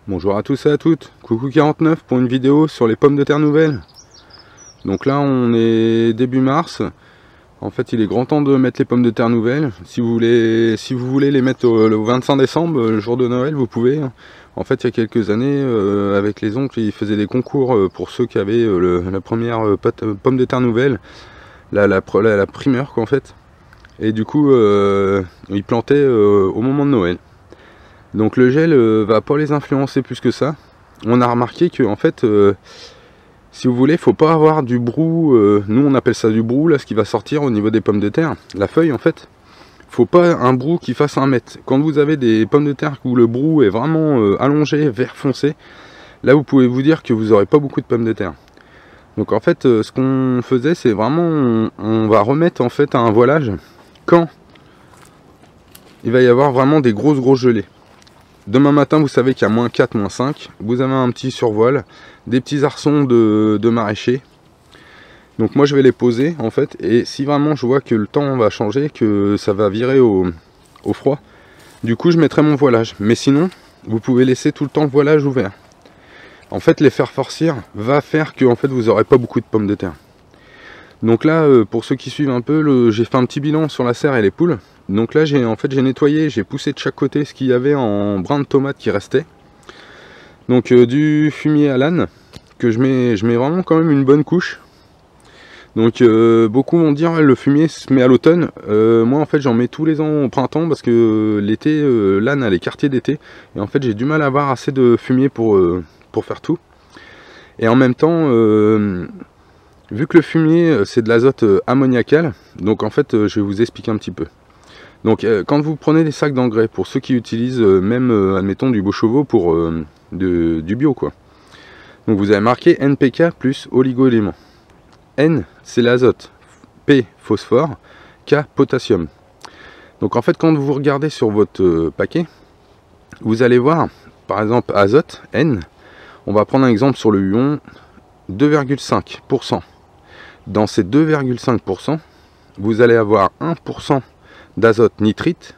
Bonjour à tous et à toutes, Coucou 49 pour une vidéo sur les pommes de terre nouvelles. Donc là on est début mars, en fait il est grand temps de mettre les pommes de terre nouvelles. Si vous voulez les mettre le 25 décembre, le jour de Noël, vous pouvez. En fait il y a quelques années, avec les oncles, ils faisaient des concours pour ceux qui avaient la première pomme de terre nouvelle, la primeur quoi en fait. Et du coup ils plantaient au moment de Noël. Donc le gel va pas les influencer plus que ça. On a remarqué que en fait, si vous voulez, faut pas avoir du brou. Nous on appelle ça du brou là, ce qui va sortir au niveau des pommes de terre. La feuille en fait, faut pas un brou qui fasse 1 mètre. Quand vous avez des pommes de terre où le brou est vraiment allongé, vert foncé, là vous pouvez vous dire que vous aurez pas beaucoup de pommes de terre. Donc en fait, ce qu'on faisait, c'est vraiment, on va remettre en fait un voilage quand il va y avoir vraiment des grosses gelées. Demain matin, vous savez qu'il y a -4, -5. Vous avez un petit survoile, des petits arçons de maraîcher. Donc moi je vais les poser en fait. Et si vraiment je vois que le temps va changer, que ça va virer au froid, du coup je mettrai mon voilage. Mais sinon, vous pouvez laisser tout le temps le voilage ouvert. En fait, les faire farcir va faire que en fait, vous n'aurez pas beaucoup de pommes de terre. Donc là, pour ceux qui suivent un peu, j'ai fait un petit bilan sur la serre et les poules. Donc là, j'ai nettoyé, j'ai poussé de chaque côté ce qu'il y avait en brin de tomate qui restait. Donc du fumier à l'âne, que je mets vraiment quand même une bonne couche. Donc beaucoup vont dire le fumier se met à l'automne. Moi en fait j'en mets tous les ans au printemps parce que l'été, l'âne a les quartiers d'été. Et en fait j'ai du mal à avoir assez de fumier pour faire tout. Et en même temps, vu que le fumier c'est de l'azote ammoniacal, donc en fait je vais vous expliquer un petit peu. Donc quand vous prenez des sacs d'engrais, pour ceux qui utilisent même admettons du Beauchevau pour du bio quoi. Donc vous avez marqué NPK plus oligo-éléments. N c'est l'azote, P phosphore, K potassium. Donc en fait quand vous regardez sur votre paquet, vous allez voir par exemple azote, N, on va prendre un exemple sur le Huon, 2,5%. Dans ces 2,5%, vous allez avoir 1% d'azote nitrite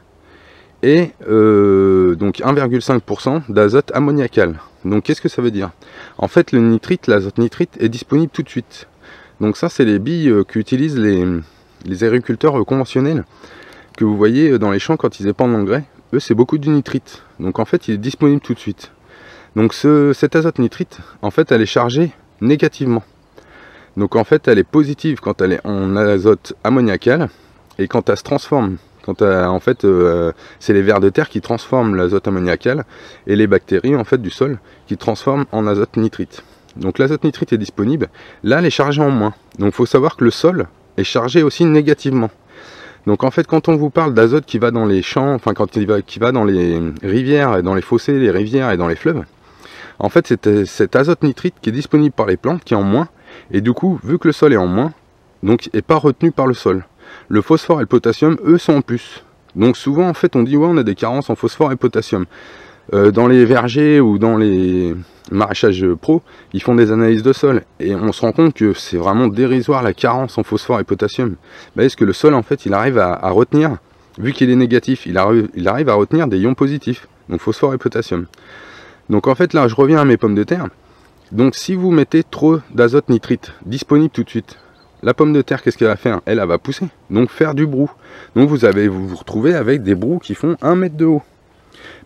et donc 1,5% d'azote ammoniacal. Donc qu'est-ce que ça veut dire? En fait le nitrite, l'azote nitrite est disponible tout de suite. Donc ça c'est les billes qu'utilisent les agriculteurs conventionnels que vous voyez dans les champs quand ils épandent l'engrais. Eux c'est beaucoup du nitrite. Donc en fait il est disponible tout de suite. Donc cette azote nitrite en fait elle est chargée négativement. Donc en fait elle est positive quand elle est en azote ammoniacal et quand elle se transforme. En fait, c'est les vers de terre qui transforment l'azote ammoniacal et les bactéries en fait du sol qui transforment en azote nitrite. Donc l'azote nitrite est disponible, là elle est chargée en moins. Donc il faut savoir que le sol est chargé aussi négativement. Donc en fait quand on vous parle d'azote qui va dans les champs, enfin qui va dans les rivières, et dans les fossés, les rivières et dans les fleuves, en fait c'est cet azote nitrite qui est disponible par les plantes qui est en moins, et du coup vu que le sol est en moins, donc n'est pas retenu par le sol. Le phosphore et le potassium, eux, sont en plus. Donc souvent, en fait, on dit ouais, on a des carences en phosphore et potassium. Dans les vergers ou dans les maraîchages pro, ils font des analyses de sol. Et on se rend compte que c'est vraiment dérisoire la carence en phosphore et potassium. Parce que le sol, en fait, il arrive à retenir, vu qu'il est négatif, il arrive à retenir des ions positifs. Donc phosphore et potassium. Donc en fait, là, je reviens à mes pommes de terre. Donc si vous mettez trop d'azote nitrite disponible tout de suite, la pomme de terre, qu'est-ce qu'elle va faire? Elle va pousser, donc faire du brou. Donc vous vous retrouvez avec des brous qui font 1 mètre de haut.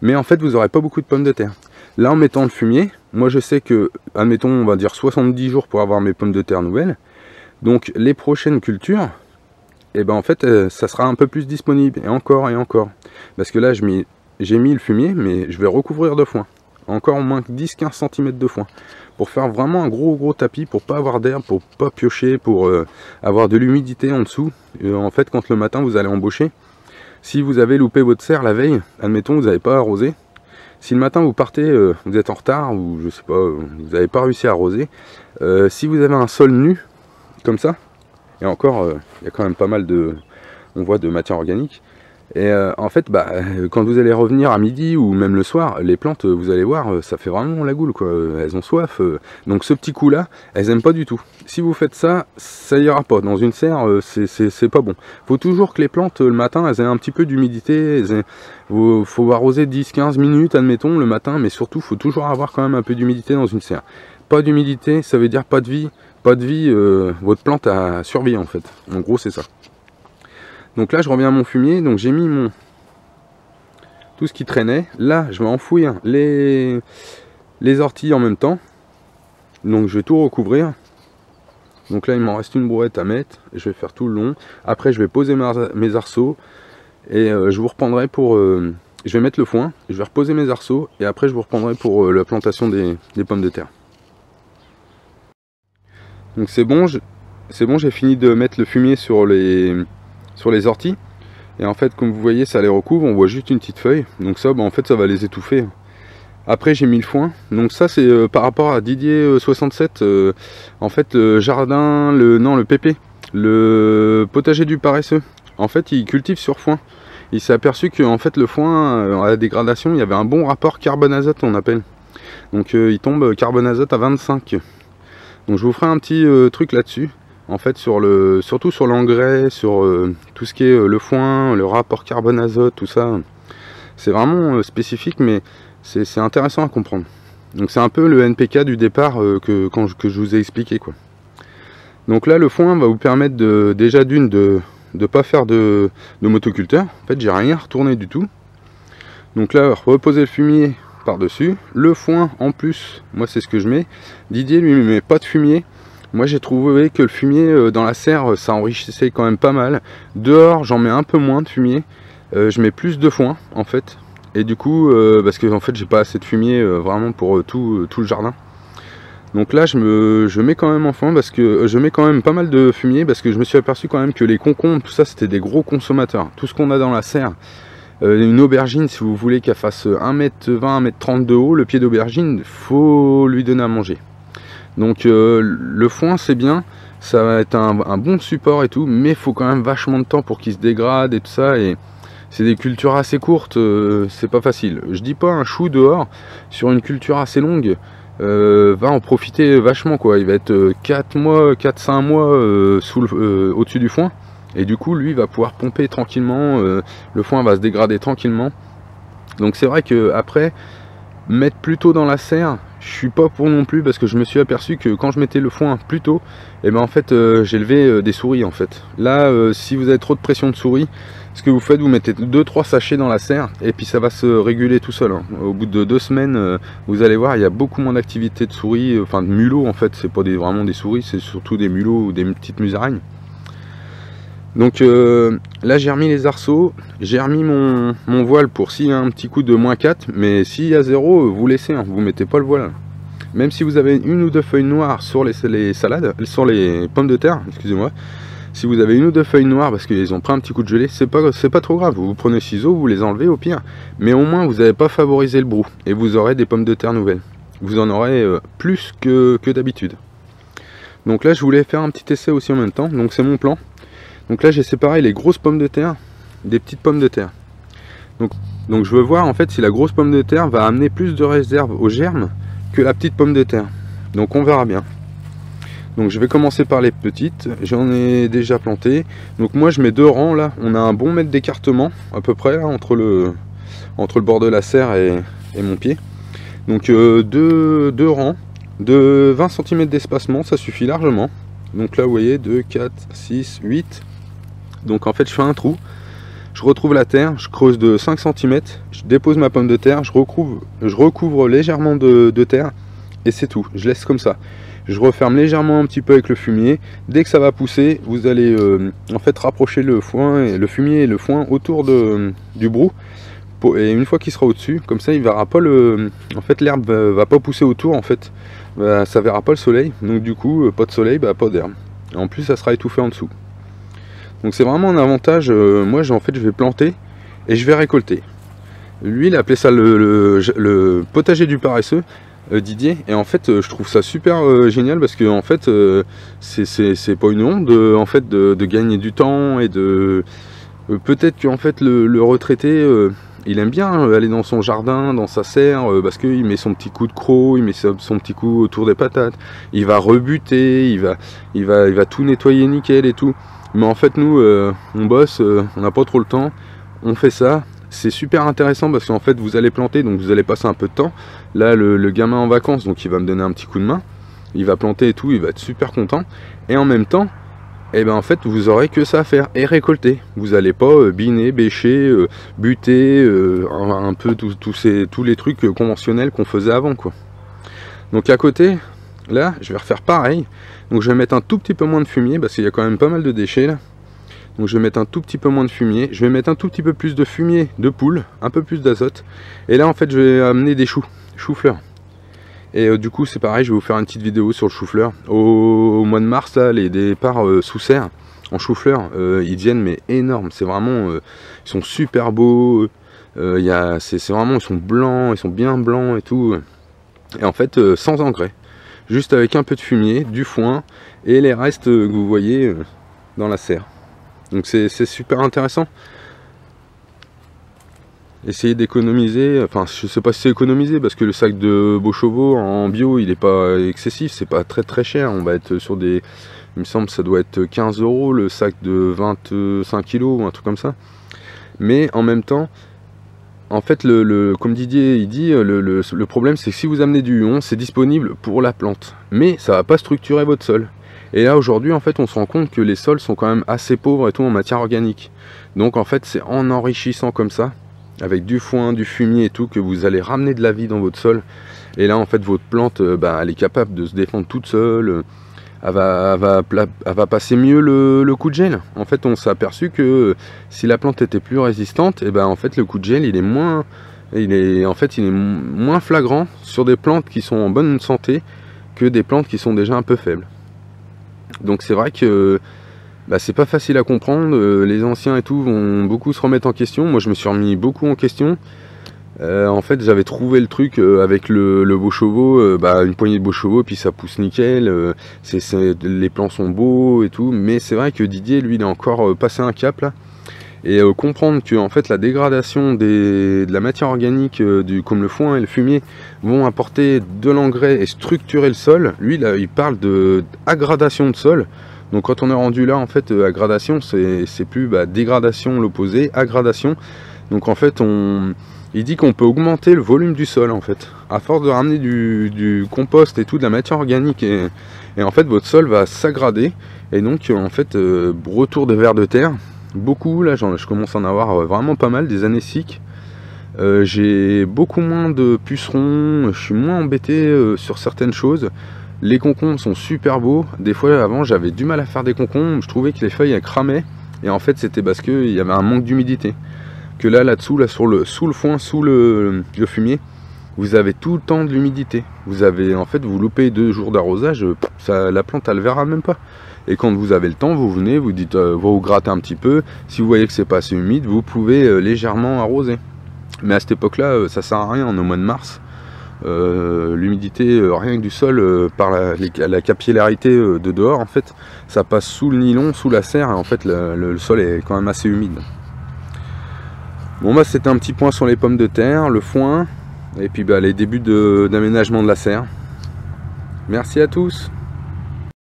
Mais en fait, vous n'aurez pas beaucoup de pommes de terre. Là, en mettant le fumier, moi je sais que, admettons, on va dire 70 jours pour avoir mes pommes de terre nouvelles. Donc les prochaines cultures, et ben en fait, ça sera un peu plus disponible, et encore et encore. Parce que là, j'ai mis le fumier, mais je vais recouvrir de foin. Encore au moins 10-15 cm de foin. Pour faire vraiment un gros tapis, pour pas avoir d'air, pour pas piocher, pour avoir de l'humidité en dessous. En fait, quand le matin vous allez embaucher, si vous avez loupé votre serre la veille, admettons vous n'avez pas arrosé, si le matin vous partez, vous êtes en retard, ou je sais pas, vous n'avez pas réussi à arroser, si vous avez un sol nu, comme ça, et encore, il y a quand même pas mal de, on voit, de matière organique, Et en fait, quand vous allez revenir à midi ou même le soir, les plantes, vous allez voir, ça fait vraiment la goule, quoi. Elles ont soif. Donc ce petit coup-là, elles aiment pas du tout. Si vous faites ça, ça ira pas. Dans une serre, c'est pas bon. Faut toujours que les plantes, le matin, elles aient un petit peu d'humidité. Faut arroser 10-15 minutes, admettons, le matin. Mais surtout, faut toujours avoir quand même un peu d'humidité dans une serre. Pas d'humidité, ça veut dire pas de vie. Pas de vie, votre plante a survie, en fait. En gros, c'est ça. Donc là je reviens à mon fumier, donc j'ai mis tout ce qui traînait. Là je vais enfouir les orties en même temps. Donc je vais tout recouvrir. Donc là il m'en reste une brouette à mettre. Je vais faire tout le long. Après je vais poser mes arceaux. Et je vous reprendrai pour... je vais mettre le foin, je vais reposer mes arceaux. Et après je vous reprendrai pour la plantation des pommes de terre. Donc c'est bon, j'ai fini de mettre le fumier sur les orties. Et en fait, comme vous voyez, ça les recouvre, on voit juste une petite feuille. Donc ça, en fait, ça va les étouffer. Après, j'ai mis le foin. Donc ça, c'est par rapport à Didier 67. En fait, le jardin, le pépé, le potager du paresseux. En fait, il cultive sur foin. Il s'est aperçu que en fait, le foin, à la dégradation, il y avait un bon rapport carbone-azote, on appelle. Donc il tombe carbone-azote à 25. Donc je vous ferai un petit truc là-dessus. En fait, surtout sur l'engrais, sur tout ce qui est le foin, le rapport carbone-azote, tout ça, c'est vraiment spécifique, mais c'est intéressant à comprendre. Donc c'est un peu le NPK du départ que je vous ai expliqué, quoi. Donc là, le foin va vous permettre déjà d'une de ne pas faire de motoculteur. En fait, j'ai rien retourné du tout. Donc là, reposer le fumier par-dessus. Le foin, en plus, moi c'est ce que je mets. Didier, lui, ne met pas de fumier. Moi j'ai trouvé que le fumier dans la serre, ça enrichissait quand même pas mal. Dehors j'en mets un peu moins de fumier. Je mets plus de foin en fait. Et du coup, parce que en fait j'ai pas assez de fumier vraiment pour tout le jardin. Donc là je mets quand même en foin parce que je mets quand même pas mal de fumier. Parce que je me suis aperçu quand même que les concombres, tout ça c'était des gros consommateurs. Tout ce qu'on a dans la serre. Une aubergine, si vous voulez qu'elle fasse 1m20, 1m30 de haut, le pied d'aubergine, faut lui donner à manger. Donc le foin c'est bien, ça va être un bon support et tout, mais il faut quand même vachement de temps pour qu'il se dégrade et tout ça, et c'est des cultures assez courtes, c'est pas facile. Je dis pas un chou dehors, sur une culture assez longue, va en profiter vachement, quoi. Il va être 4-5 mois au-dessus du foin, et du coup lui va pouvoir pomper tranquillement, le foin va se dégrader tranquillement. Donc c'est vrai que après, mettre plus tôt dans la serre, je suis pas pour non plus, parce que je me suis aperçu que quand je mettais le foin plus tôt, et ben en fait j'ai levé des souris en fait. Là si vous avez trop de pression de souris, ce que vous faites, vous mettez 2-3 sachets dans la serre et puis ça va se réguler tout seul, hein. Au bout de 2 semaines, vous allez voir, il y a beaucoup moins d'activité de souris, enfin de mulots en fait, c'est pas vraiment des souris, c'est surtout des mulots ou des petites musaraignes. Donc là j'ai remis les arceaux, j'ai remis mon voile pour s'il y a un petit coup de -4, mais s'il y a 0, vous laissez, hein, vous mettez pas le voile. Même si vous avez une ou deux feuilles noires sur les salades, sur les pommes de terre, excusez-moi, si vous avez une ou deux feuilles noires parce qu'ils ont pris un petit coup de gelée, c'est pas trop grave, vous prenez ciseaux, vous les enlevez au pire, mais au moins vous n'avez pas favorisé le brou, et vous aurez des pommes de terre nouvelles. Vous en aurez plus que d'habitude. Donc là je voulais faire un petit essai aussi en même temps, donc c'est mon plan. Donc là j'ai séparé les grosses pommes de terre des petites pommes de terre. Donc je veux voir en fait si la grosse pomme de terre va amener plus de réserve aux germes que la petite pomme de terre. Donc on verra bien. Donc je vais commencer par les petites, j'en ai déjà planté. Donc moi je mets 2 rangs là, on a un bon mètre d'écartement à peu près là, entre le bord de la serre et mon pied. Donc 2 rangs de 20 cm d'espacement, ça suffit largement. Donc là vous voyez 2, 4, 6, 8. Donc en fait je fais un trou, je retrouve la terre, je creuse de 5 cm, je dépose ma pomme de terre, je recouvre légèrement de terre et c'est tout, je laisse comme ça. Je referme légèrement un petit peu avec le fumier. Dès que ça va pousser, vous allez en fait rapprocher le foin et le fumier et le foin autour du brou. Et une fois qu'il sera au-dessus, comme ça il verra pas en fait l'herbe va pas pousser autour en fait. Ça verra pas le soleil, donc du coup pas de soleil, pas d'herbe. En plus ça sera étouffé en dessous. Donc c'est vraiment un avantage. Moi en fait je vais planter et je vais récolter. Lui il appelait ça le potager du paresseux, Didier, et en fait je trouve ça super génial parce que en fait c'est pas une honte en fait de gagner du temps et de Peut-être qu'en fait le retraité, il aime bien aller dans son jardin, dans sa serre, parce qu'il met son petit coup de croc, il met son petit coup autour des patates, il va rebuter, il va tout nettoyer nickel et tout. Mais en fait nous, on bosse, on n'a pas trop le temps, on fait ça. C'est super intéressant parce qu'en fait vous allez planter, donc vous allez passer un peu de temps. Là le gamin en vacances, donc il va me donner un petit coup de main, il va planter et tout, il va être super content. Et en même temps, et ben en fait vous aurez que ça à faire et récolter. Vous n'allez pas biner, bêcher, buter, un peu tous les trucs conventionnels qu'on faisait avant quoi. Donc à côté, là je vais refaire pareil. Donc je vais mettre un tout petit peu moins de fumier parce qu'il y a quand même pas mal de déchets là. Donc je vais mettre un tout petit peu moins de fumier. Je vais mettre un tout petit peu plus de fumier de poule, un peu plus d'azote. Et là en fait je vais amener des choux-fleurs. Et du coup c'est pareil, je vais vous faire une petite vidéo sur le chou-fleur. Au mois de mars là, les départs sous serre en chou-fleur, ils deviennent mais énormes. C'est vraiment, ils sont super beaux. C'est vraiment, ils sont blancs, ils sont bien blancs et tout. Et en fait sans engrais, juste avec un peu de fumier, du foin et les restes que vous voyez dans la serre. Donc c'est super intéressant. Essayez d'économiser, enfin je sais pas si c'est économiser parce que le sac de Beauchevau en bio il est pas excessif, c'est pas très cher. On va être sur des, il me semble que ça doit être 15 € le sac de 25 kg ou un truc comme ça. Mais en même temps, en fait comme Didier il dit, le problème c'est que si vous amenez du huon, c'est disponible pour la plante, mais ça va pas structurer votre sol. Et là aujourd'hui en fait on se rend compte que les sols sont quand même assez pauvres et tout en matière organique. Donc en fait c'est en enrichissant comme ça, avec du foin, du fumier et tout, que vous allez ramener de la vie dans votre sol. Et là en fait votre plante elle est capable de se défendre toute seule. Elle va passer mieux le coup de gel. En fait on s'est aperçu que si la plante était plus résistante, et ben en fait le coup de gel il est moins flagrant sur des plantes qui sont en bonne santé que des plantes qui sont déjà un peu faibles. Donc c'est vrai que c'est pas facile à comprendre, les anciens et tout vont beaucoup se remettre en question. Moi je me suis remis beaucoup en question. En fait j'avais trouvé le truc avec le Beauchevau, une poignée de Beauchevau puis ça pousse nickel, les plants sont beaux et tout. Mais c'est vrai que Didier lui il a encore passé un cap là. Et comprendre que en fait la dégradation de la matière organique comme le foin et le fumier vont apporter de l'engrais et structurer le sol. Lui là il parle de aggradation de sol. Donc quand on est rendu là en fait aggradation c'est plus dégradation l'opposé, aggradation. Donc en fait il dit qu'on peut augmenter le volume du sol en fait. À force de ramener du compost et tout, de la matière organique et en fait votre sol va s'aggrader. Et donc en fait retour des vers de terre. Beaucoup, là je commence à en avoir vraiment pas mal, des années sick. J'ai beaucoup moins de pucerons, je suis moins embêté sur certaines choses. Les concombres sont super beaux. Des fois avant j'avais du mal à faire des concombres, je trouvais que les feuilles elles cramaient. Et en fait c'était parce qu'il y avait un manque d'humidité. Que là-dessous, sous le foin, sous le fumier, vous avez tout le temps de l'humidité. Vous avez en fait, vous loupez 2 jours d'arrosage, la plante elle le verra même pas. Et quand vous avez le temps, vous venez, vous dites, vous grattez un petit peu. Si vous voyez que c'est pas assez humide, vous pouvez légèrement arroser. Mais à cette époque-là, ça sert à rien. On est au mois de mars. L'humidité, rien que du sol, par la capillarité de dehors, en fait, ça passe sous le nylon, sous la serre. Et en fait, le sol est quand même assez humide. Bon, c'était un petit point sur les pommes de terre, le foin, et puis les débuts d'aménagement de la serre. Merci à tous.